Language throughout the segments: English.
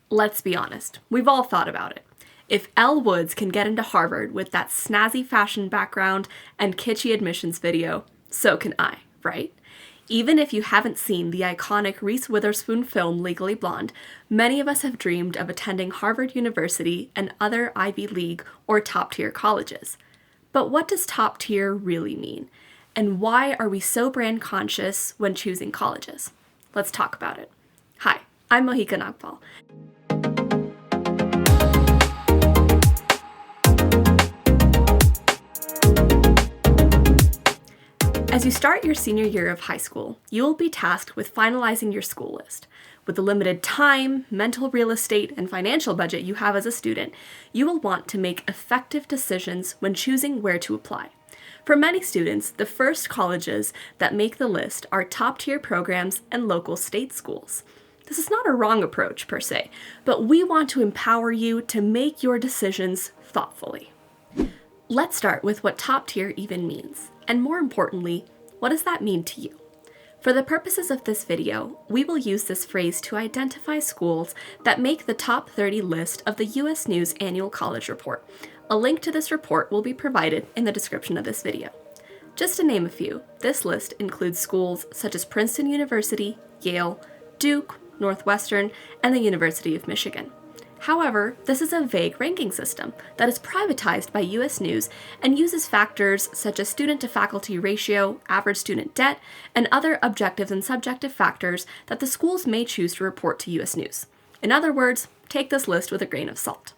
Let's be honest, we've all thought about it. If Elle Woods can get into Harvard with that snazzy fashion background and kitschy admissions video, so can I, right? Even if you haven't seen the iconic Reese Witherspoon film Legally Blonde, many of us have dreamed of attending Harvard University and other Ivy League or top-tier colleges. But what does top-tier really mean? And why are we so brand conscious when choosing colleges? Let's talk about it. Hi, I'm Mohika Nagpal. As you start your senior year of high school, you will be tasked with finalizing your school list. With the limited time, mental real estate, and financial budget you have as a student, you will want to make effective decisions when choosing where to apply. For many students, the first colleges that make the list are top-tier programs and local state schools. This is not a wrong approach per se, but we want to empower you to make your decisions thoughtfully. Let's start with what top-tier even means, and more importantly, what does that mean to you? For the purposes of this video, we will use this phrase to identify schools that make the top 30 list of the U.S. News Annual College Report. A link to this report will be provided in the description of this video. Just to name a few, this list includes schools such as Princeton University, Yale, Duke, Northwestern, and the University of Michigan. However, this is a vague ranking system that is privatized by U.S. News and uses factors such as student-to-faculty ratio, average student debt, and other objective and subjective factors that the schools may choose to report to U.S. News. In other words, take this list with a grain of salt.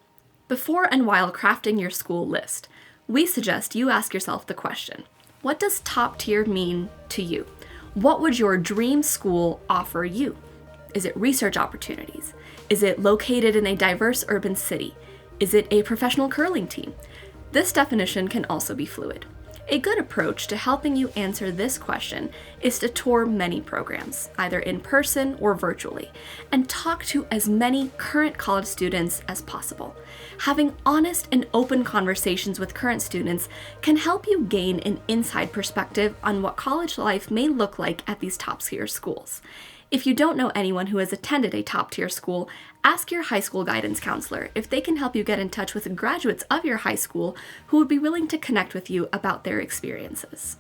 Before and while crafting your school list, we suggest you ask yourself the question, what does top tier mean to you? What would your dream school offer you? Is it research opportunities? Is it located in a diverse urban city? Is it a professional curling team? This definition can also be fluid. A good approach to helping you answer this question is to tour many programs, either in person or virtually, and talk to as many current college students as possible. Having honest and open conversations with current students can help you gain an inside perspective on what college life may look like at these top-tier schools. If you don't know anyone who has attended a top-tier school, ask your high school guidance counselor if they can help you get in touch with graduates of your high school who would be willing to connect with you about their experiences.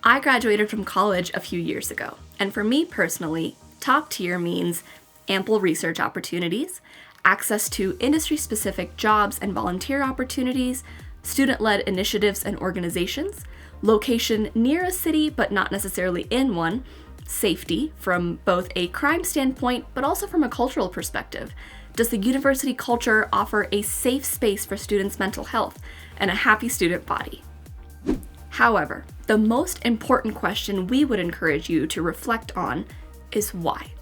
I graduated from college a few years ago, and for me personally, top tier means ample research opportunities, access to industry-specific jobs and volunteer opportunities, student-led initiatives and organizations, location near a city but not necessarily in one, safety from both a crime standpoint but also from a cultural perspective. Does the university culture offer a safe space for students' mental health and a happy student body? However, the most important question we would encourage you to reflect on is why.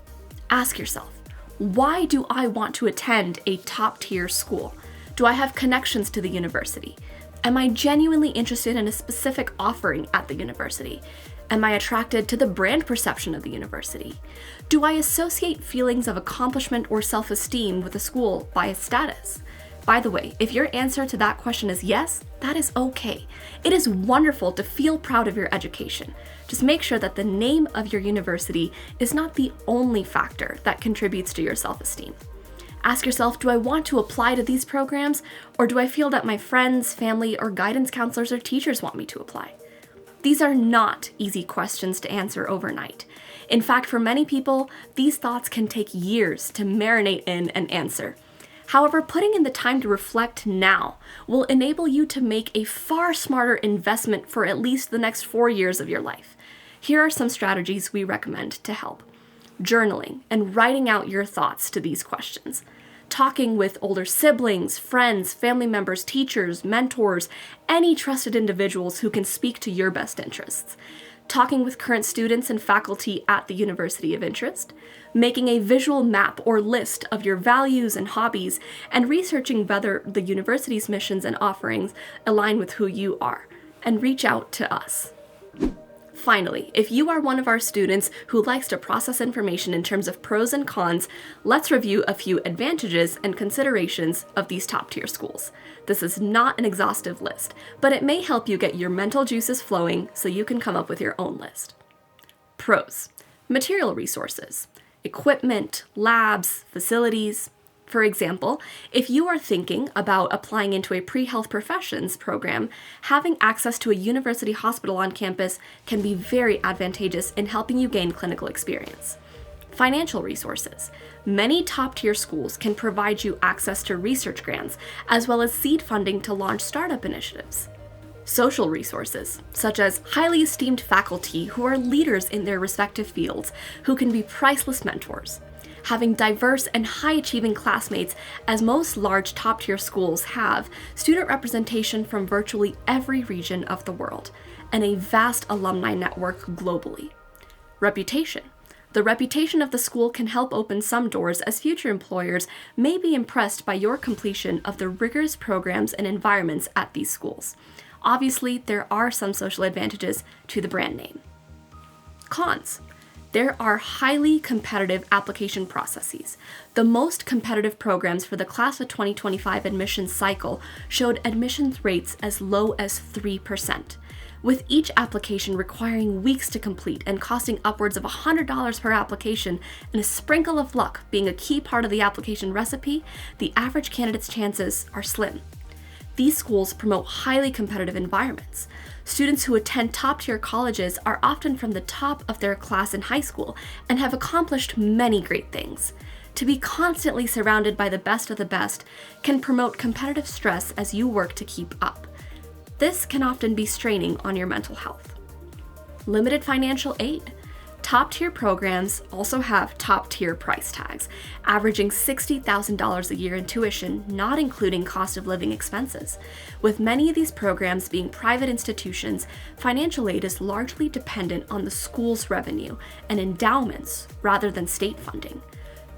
Ask yourself, why do I want to attend a top-tier school? Do I have connections to the university? Am I genuinely interested in a specific offering at the university? Am I attracted to the brand perception of the university? Do I associate feelings of accomplishment or self-esteem with the school by its status? By the way, if your answer to that question is yes, that is okay. It is wonderful to feel proud of your education. Just make sure that the name of your university is not the only factor that contributes to your self-esteem. Ask yourself, do I want to apply to these programs, or do I feel that my friends, family, or guidance counselors or teachers want me to apply? These are not easy questions to answer overnight. In fact, for many people, these thoughts can take years to marinate in and answer. However, putting in the time to reflect now will enable you to make a far smarter investment for at least the next 4 years of your life. Here are some strategies we recommend to help. Journaling and writing out your thoughts to these questions. Talking with older siblings, friends, family members, teachers, mentors, any trusted individuals who can speak to your best interests. Talking with current students and faculty at the university of interest. Making a visual map or list of your values and hobbies, and researching whether the university's missions and offerings align with who you are. And reach out to us. Finally, if you are one of our students who likes to process information in terms of pros and cons, let's review a few advantages and considerations of these top-tier schools. This is not an exhaustive list, but it may help you get your mental juices flowing so you can come up with your own list. Pros: material resources, equipment, labs, facilities. For example, if you are thinking about applying into a pre-health professions program, having access to a university hospital on campus can be very advantageous in helping you gain clinical experience. Financial resources. Many top-tier schools can provide you access to research grants, as well as seed funding to launch startup initiatives. Social resources, such as highly esteemed faculty who are leaders in their respective fields, who can be priceless mentors. Having diverse and high-achieving classmates, as most large top-tier schools have, student representation from virtually every region of the world, and a vast alumni network globally. Reputation. The reputation of the school can help open some doors, as future employers may be impressed by your completion of the rigorous programs and environments at these schools. Obviously, there are some social advantages to the brand name. Cons. There are highly competitive application processes. The most competitive programs for the class of 2025 admissions cycle showed admissions rates as low as 3%, with each application requiring weeks to complete and costing upwards of $100 per application, and a sprinkle of luck being a key part of the application recipe. The average candidate's chances are slim. These schools promote highly competitive environments. Students who attend top-tier colleges are often from the top of their class in high school and have accomplished many great things. To be constantly surrounded by the best of the best can promote competitive stress as you work to keep up. This can often be straining on your mental health. Limited financial aid. Top-tier programs also have top-tier price tags, averaging $60,000 a year in tuition, not including cost of living expenses. With many of these programs being private institutions, financial aid is largely dependent on the school's revenue and endowments rather than state funding.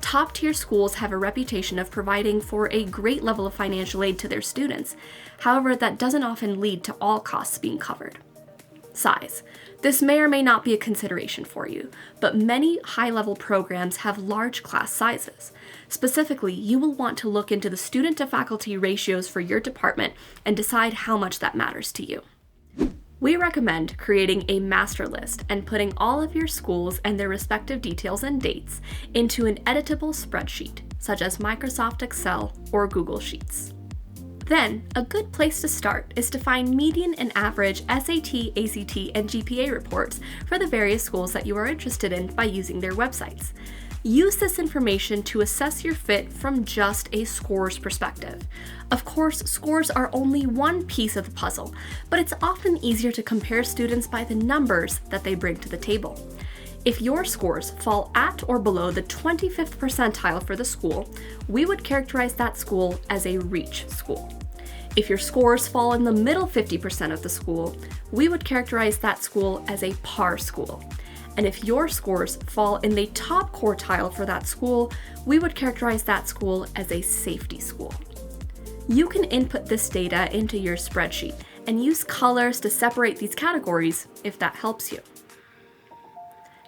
Top-tier schools have a reputation of providing for a great level of financial aid to their students. However, that doesn't often lead to all costs being covered. Size. This may or may not be a consideration for you, but many high-level programs have large class sizes. Specifically, you will want to look into the student-to-faculty ratios for your department and decide how much that matters to you. We recommend creating a master list and putting all of your schools and their respective details and dates into an editable spreadsheet, such as Microsoft Excel or Google Sheets. Then, a good place to start is to find median and average SAT, ACT, and GPA reports for the various schools that you are interested in by using their websites. Use this information to assess your fit from just a scores perspective. Of course, scores are only one piece of the puzzle, but it's often easier to compare students by the numbers that they bring to the table. If your scores fall at or below the 25th percentile for the school, we would characterize that school as a reach school. If your scores fall in the middle 50% of the school, we would characterize that school as a par school. And if your scores fall in the top quartile for that school, we would characterize that school as a safety school. You can input this data into your spreadsheet and use colors to separate these categories if that helps you.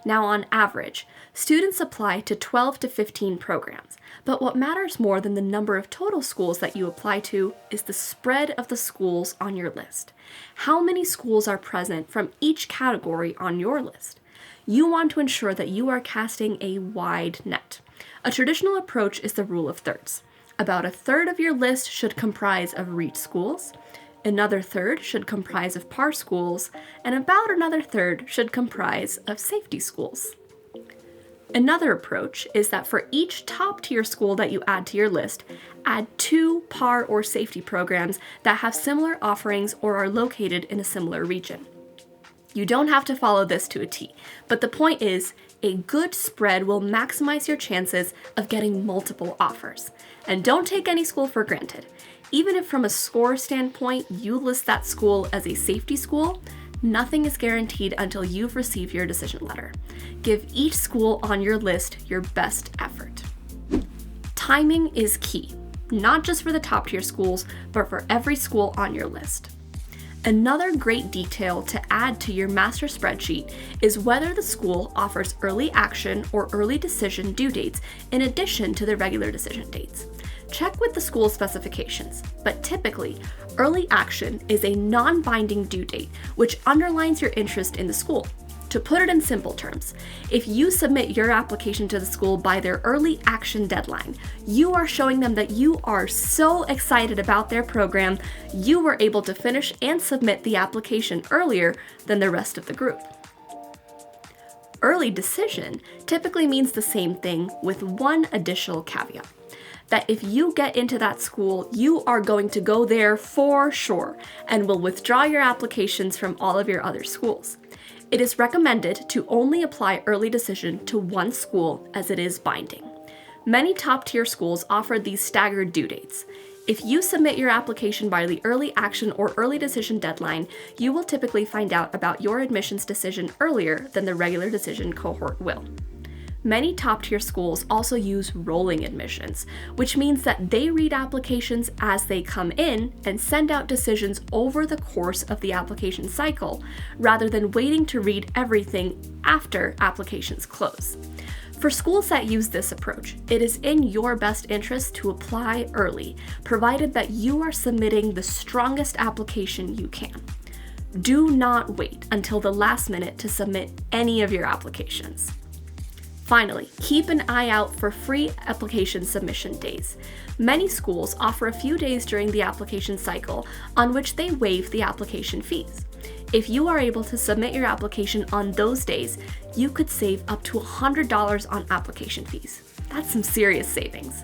Now, on average, students apply to 12 to 15 programs, but what matters more than the number of total schools that you apply to is the spread of the schools on your list. How many schools are present from each category on your list? You want to ensure that you are casting a wide net. A traditional approach is the rule of thirds. About a third of your list should comprise of reach schools, another third should comprise of par schools, and about another third should comprise of safety schools. Another approach is that for each top-tier school that you add to your list, add 2 par or safety programs that have similar offerings or are located in a similar region. You don't have to follow this to a T, but the point is, a good spread will maximize your chances of getting multiple offers. And don't take any school for granted. Even if from a score standpoint you list that school as a safety school, nothing is guaranteed until you've received your decision letter. Give each school on your list your best effort. Timing is key, not just for the top tier schools, but for every school on your list. Another great detail to add to your master spreadsheet is whether the school offers early action or early decision due dates in addition to the regular decision dates. Check with the school specifications, but typically, early action is a non-binding due date which underlines your interest in the school. To put it in simple terms, if you submit your application to the school by their early action deadline, you are showing them that you are so excited about their program, you were able to finish and submit the application earlier than the rest of the group. Early decision typically means the same thing with one additional caveat. That if you get into that school, you are going to go there for sure and will withdraw your applications from all of your other schools. It is recommended to only apply early decision to one school as it is binding. Many top-tier schools offer these staggered due dates. If you submit your application by the early action or early decision deadline, you will typically find out about your admissions decision earlier than the regular decision cohort will. Many top-tier schools also use rolling admissions, which means that they read applications as they come in and send out decisions over the course of the application cycle, rather than waiting to read everything after applications close. For schools that use this approach, it is in your best interest to apply early, provided that you are submitting the strongest application you can. Do not wait until the last minute to submit any of your applications. Finally, keep an eye out for free application submission days. Many schools offer a few days during the application cycle on which they waive the application fees. If you are able to submit your application on those days, you could save up to $100 on application fees. That's some serious savings.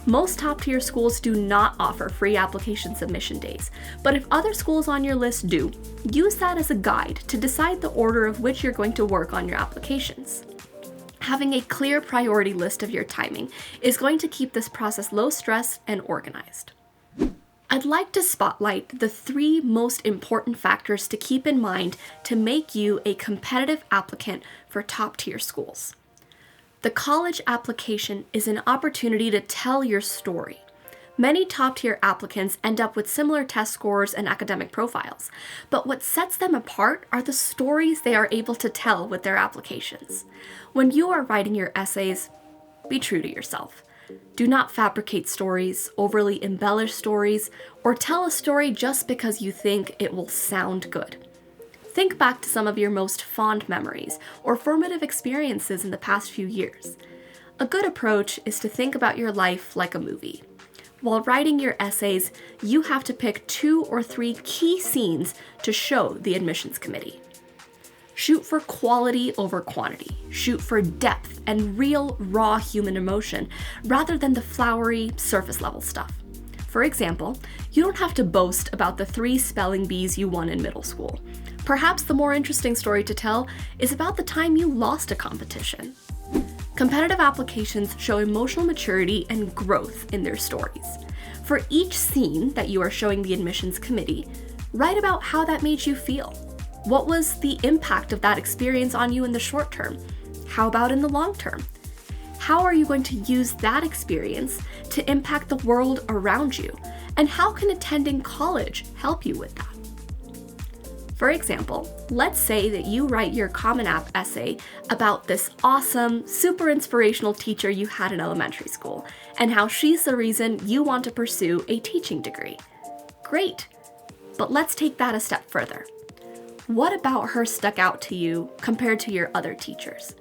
Most top-tier schools do not offer free application submission days, but if other schools on your list do, use that as a guide to decide the order of which you're going to work on your applications. Having a clear priority list of your timing is going to keep this process low stress and organized. I'd like to spotlight the 3 most important factors to keep in mind to make you a competitive applicant for top-tier schools. The college application is an opportunity to tell your story. Many top-tier applicants end up with similar test scores and academic profiles, but what sets them apart are the stories they are able to tell with their applications. When you are writing your essays, be true to yourself. Do not fabricate stories, overly embellish stories, or tell a story just because you think it will sound good. Think back to some of your most fond memories or formative experiences in the past few years. A good approach is to think about your life like a movie. While writing your essays, you have to pick 2 or 3 key scenes to show the admissions committee. Shoot for quality over quantity. Shoot for depth and real, raw human emotion, rather than the flowery, surface-level stuff. For example, you don't have to boast about the 3 spelling bees you won in middle school. Perhaps the more interesting story to tell is about the time you lost a competition. Competitive applications show emotional maturity and growth in their stories. For each scene that you are showing the admissions committee, write about how that made you feel. What was the impact of that experience on you in the short term? How about in the long term? How are you going to use that experience to impact the world around you? And how can attending college help you with that? For example, let's say that you write your Common App essay about this awesome, super inspirational teacher you had in elementary school, and how she's the reason you want to pursue a teaching degree. Great, but let's take that a step further. What about her stuck out to you compared to your other teachers?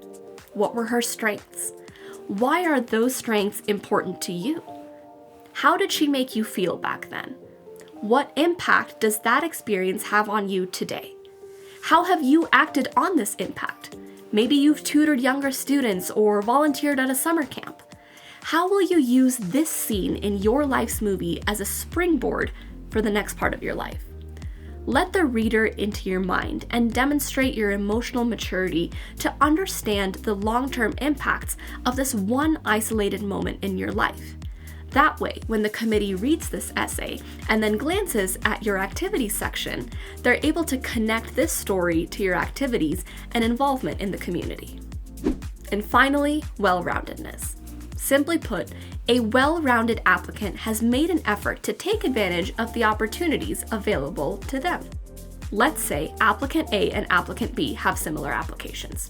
What were her strengths? Why are those strengths important to you? How did she make you feel back then? What impact does that experience have on you today? How have you acted on this impact? Maybe you've tutored younger students or volunteered at a summer camp. How will you use this scene in your life's movie as a springboard for the next part of your life? Let the reader into your mind and demonstrate your emotional maturity to understand the long-term impacts of this one isolated moment in your life. That way, when the committee reads this essay and then glances at your activities section, they're able to connect this story to your activities and involvement in the community. And finally, well-roundedness. Simply put, a well-rounded applicant has made an effort to take advantage of the opportunities available to them. Let's say applicant A and applicant B have similar applications.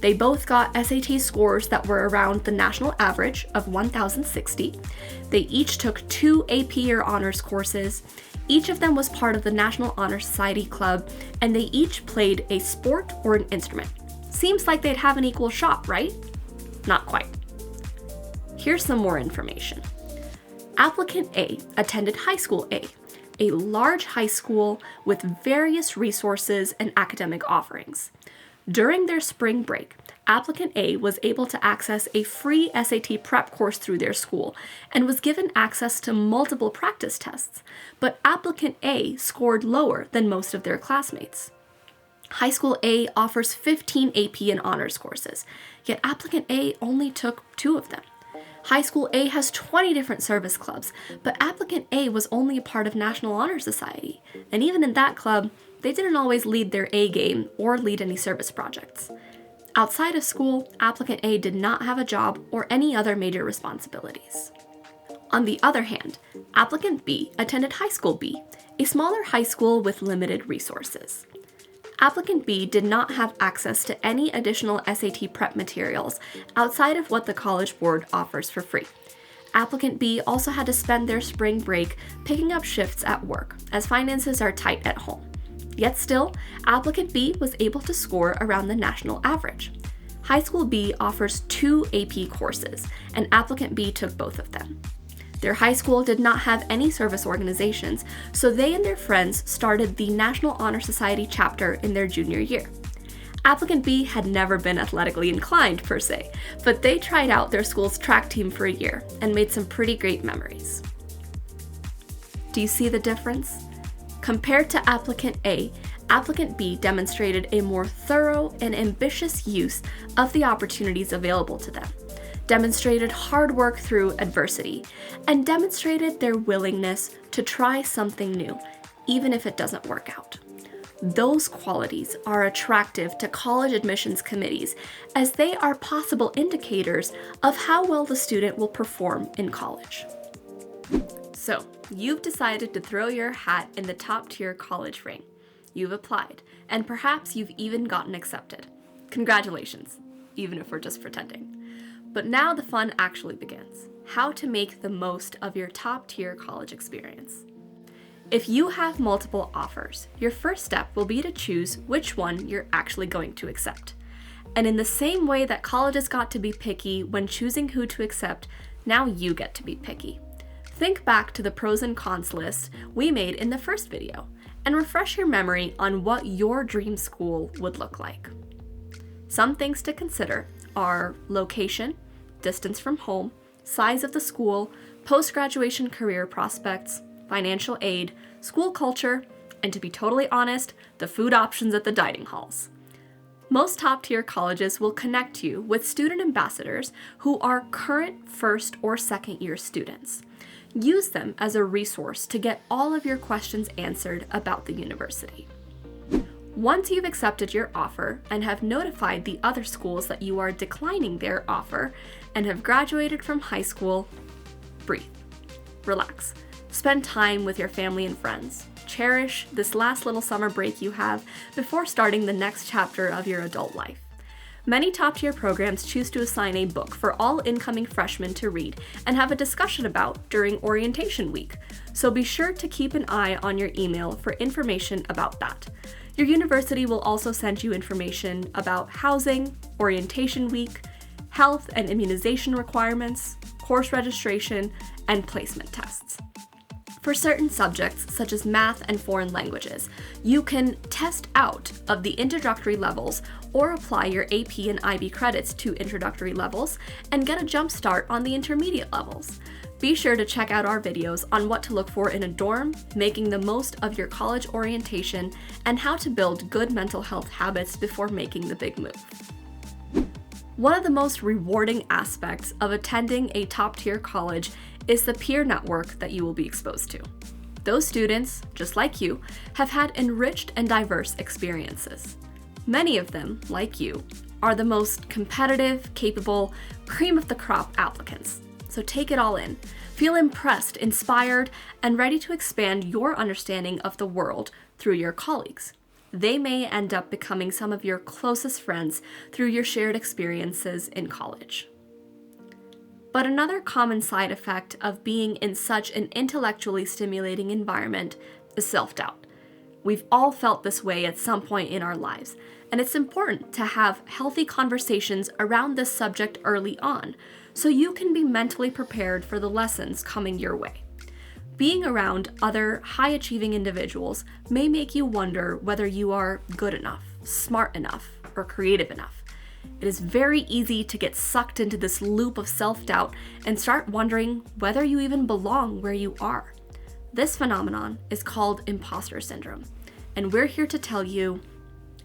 They both got SAT scores that were around the national average of 1,060. They each took 2 AP or honors courses. Each of them was part of the National Honor Society Club, and they each played a sport or an instrument. Seems like they'd have an equal shot, right? Not quite. Here's some more information. Applicant A attended High School a large high school with various resources and academic offerings. During their spring break, Applicant A was able to access a free SAT prep course through their school and was given access to multiple practice tests, but Applicant A scored lower than most of their classmates. High School A offers 15 AP and honors courses, yet Applicant A only took 2 of them. High School A has 20 different service clubs, but Applicant A was only a part of National Honor Society, and even in that club, they didn't always lead their A game or lead any service projects. Outside of school, Applicant A did not have a job or any other major responsibilities. On the other hand, Applicant B attended High School B, a smaller high school with limited resources. Applicant B did not have access to any additional SAT prep materials outside of what the College Board offers for free. Applicant B also had to spend their spring break picking up shifts at work, as finances are tight at home. Yet still, Applicant B was able to score around the national average. High School B offers 2 AP courses, and Applicant B took both of them. Their high school did not have any service organizations, so they and their friends started the National Honor Society chapter in their junior year. Applicant B had never been athletically inclined per se, but they tried out their school's track team for a year and made some pretty great memories. Do you see the difference? Compared to Applicant A, Applicant B demonstrated a more thorough and ambitious use of the opportunities available to them, demonstrated hard work through adversity, and demonstrated their willingness to try something new, even if it doesn't work out. Those qualities are attractive to college admissions committees, as they are possible indicators of how well the student will perform in college. So, you've decided to throw your hat in the top-tier college ring. You've applied, and perhaps you've even gotten accepted. Congratulations, even if we're just pretending. But now the fun actually begins. How to make the most of your top-tier college experience. If you have multiple offers, your first step will be to choose which one you're actually going to accept. And in the same way that colleges got to be picky when choosing who to accept, now you get to be picky. Think back to the pros and cons list we made in the first video, and refresh your memory on what your dream school would look like. Some things to consider are location, distance from home, size of the school, post-graduation career prospects, financial aid, school culture, and to be totally honest, the food options at the dining halls. Most top-tier colleges will connect you with student ambassadors who are current first or second-year students. Use them as a resource to get all of your questions answered about the university. Once you've accepted your offer and have notified the other schools that you are declining their offer and have graduated from high school, breathe, relax, spend time with your family and friends. Cherish this last little summer break you have before starting the next chapter of your adult life. Many top-tier programs choose to assign a book for all incoming freshmen to read and have a discussion about during orientation week, so be sure to keep an eye on your email for information about that. Your university will also send you information about housing, orientation week, health and immunization requirements, course registration, and placement tests. For certain subjects, such as math and foreign languages, you can test out of the introductory levels or apply your AP and IB credits to introductory levels and get a jump start on the intermediate levels. Be sure to check out our videos on what to look for in a dorm, making the most of your college orientation, and how to build good mental health habits before making the big move. One of the most rewarding aspects of attending a top-tier college is the peer network that you will be exposed to. Those students, just like you, have had enriched and diverse experiences. Many of them, like you, are the most competitive, capable, cream of the crop applicants. So take it all in. Feel impressed, inspired, and ready to expand your understanding of the world through your colleagues. They may end up becoming some of your closest friends through your shared experiences in college. But another common side effect of being in such an intellectually stimulating environment is self-doubt. We've all felt this way at some point in our lives, and it's important to have healthy conversations around this subject early on so you can be mentally prepared for the lessons coming your way. Being around other high-achieving individuals may make you wonder whether you are good enough, smart enough, or creative enough. It is very easy to get sucked into this loop of self-doubt and start wondering whether you even belong where you are. This phenomenon is called imposter syndrome, and we're here to tell you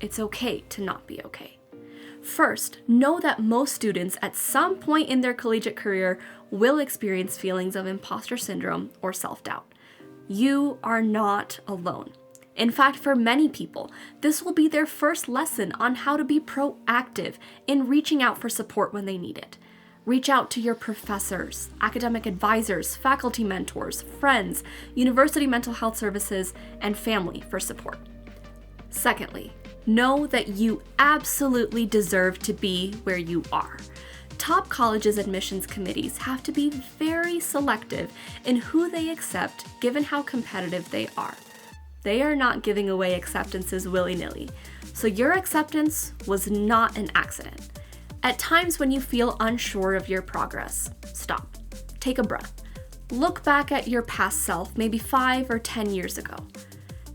it's okay to not be okay. First, know that most students at some point in their collegiate career will experience feelings of imposter syndrome or self-doubt. You are not alone. In fact, for many people, this will be their first lesson on how to be proactive in reaching out for support when they need it. Reach out to your professors, academic advisors, faculty mentors, friends, university mental health services, and family for support. Secondly, know that you absolutely deserve to be where you are. Top colleges' admissions committees have to be very selective in who they accept given how competitive they are. They are not giving away acceptances willy-nilly, so your acceptance was not an accident. At times when you feel unsure of your progress, stop, take a breath, look back at your past self, maybe 5 or 10 years ago.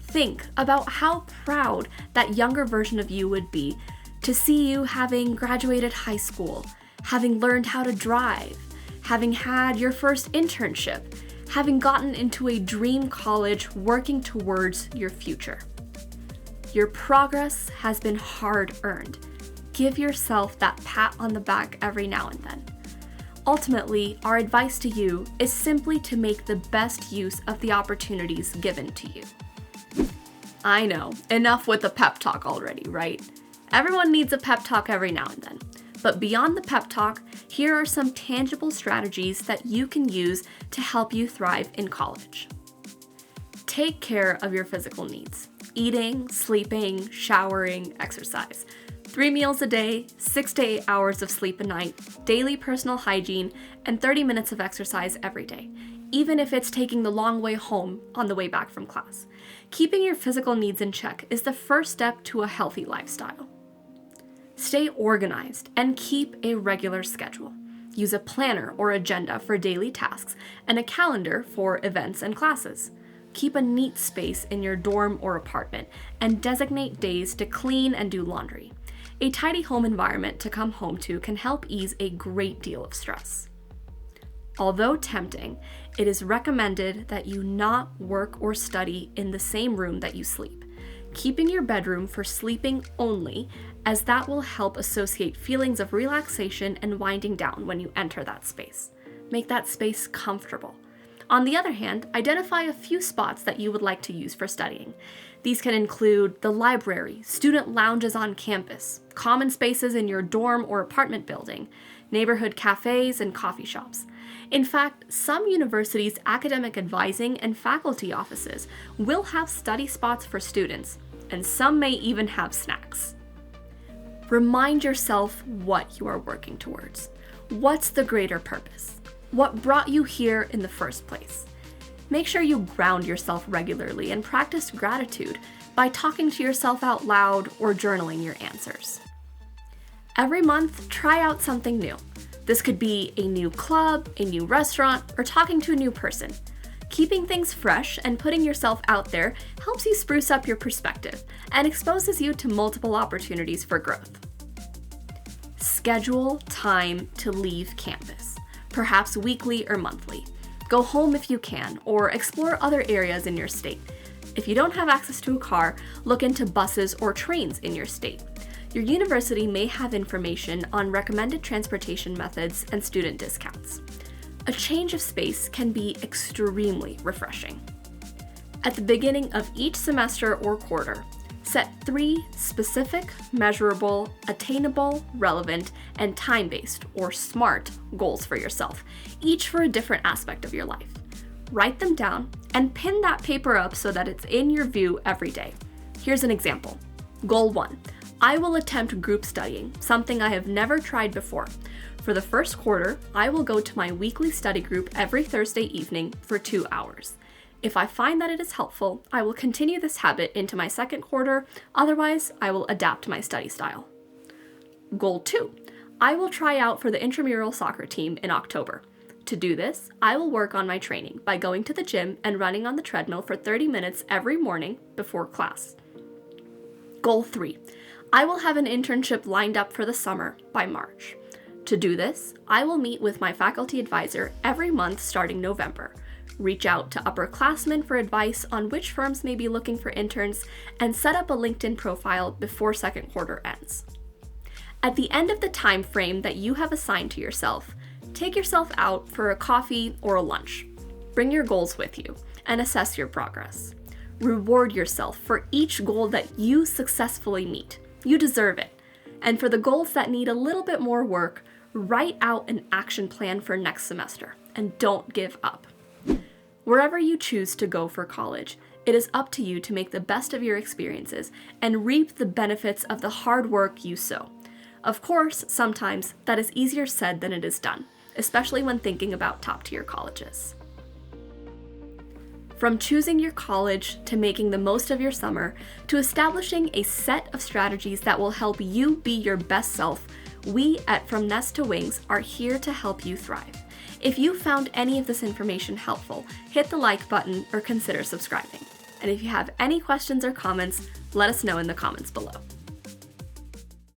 Think about how proud that younger version of you would be to see you having graduated high school, having learned how to drive, having had your first internship, having gotten into a dream college working towards your future. Your progress has been hard-earned. Give yourself that pat on the back every now and then. Ultimately, our advice to you is simply to make the best use of the opportunities given to you. I know, enough with the pep talk already, right? Everyone needs a pep talk every now and then. But beyond the pep talk, here are some tangible strategies that you can use to help you thrive in college. Take care of your physical needs. Eating, sleeping, showering, exercise. 3 meals a day, 6 to 8 hours of sleep a night, daily personal hygiene, and 30 minutes of exercise every day, even if it's taking the long way home on the way back from class. Keeping your physical needs in check is the first step to a healthy lifestyle. Stay organized and keep a regular schedule. Use a planner or agenda for daily tasks and a calendar for events and classes. Keep a neat space in your dorm or apartment and designate days to clean and do laundry. A tidy home environment to come home to can help ease a great deal of stress. Although tempting, it is recommended that you not work or study in the same room that you sleep, keeping your bedroom for sleeping only, as that will help associate feelings of relaxation and winding down when you enter that space. Make that space comfortable. On the other hand, identify a few spots that you would like to use for studying. These can include the library, student lounges on campus, common spaces in your dorm or apartment building, neighborhood cafes, and coffee shops. In fact, some universities' academic advising and faculty offices will have study spots for students, and some may even have snacks. Remind yourself what you are working towards. What's the greater purpose? What brought you here in the first place? Make sure you ground yourself regularly and practice gratitude by talking to yourself out loud or journaling your answers. Every month, try out something new. This could be a new club, a new restaurant, or talking to a new person. Keeping things fresh and putting yourself out there helps you spruce up your perspective and exposes you to multiple opportunities for growth. Schedule time to leave campus, perhaps weekly or monthly. Go home if you can, or explore other areas in your state. If you don't have access to a car, look into buses or trains in your state. Your university may have information on recommended transportation methods and student discounts. A change of space can be extremely refreshing. At the beginning of each semester or quarter, set 3 specific, measurable, attainable, relevant, and time-based, or SMART, goals for yourself, each for a different aspect of your life. Write them down and pin that paper up so that it's in your view every day. Here's an example. Goal 1. I will attempt group studying, something I have never tried before. For the first quarter, I will go to my weekly study group every Thursday evening for 2 hours. If I find that it is helpful, I will continue this habit into my second quarter, otherwise I will adapt my study style. Goal 2. I will try out for the intramural soccer team in October. To do this, I will work on my training by going to the gym and running on the treadmill for 30 minutes every morning before class. Goal 3. I will have an internship lined up for the summer by March. To do this, I will meet with my faculty advisor every month starting November, reach out to upperclassmen for advice on which firms may be looking for interns, and set up a LinkedIn profile before second quarter ends. At the end of the time frame that you have assigned to yourself, take yourself out for a coffee or a lunch. Bring your goals with you and assess your progress. Reward yourself for each goal that you successfully meet. You deserve it. And for the goals that need a little bit more work, write out an action plan for next semester and don't give up. Wherever you choose to go for college, it is up to you to make the best of your experiences and reap the benefits of the hard work you sow. Of course, sometimes that is easier said than it is done, especially when thinking about top-tier colleges. From choosing your college to making the most of your summer to establishing a set of strategies that will help you be your best self, we at From Nest to Wings are here to help you thrive. If you found any of this information helpful, hit the like button or consider subscribing. And if you have any questions or comments, let us know in the comments below.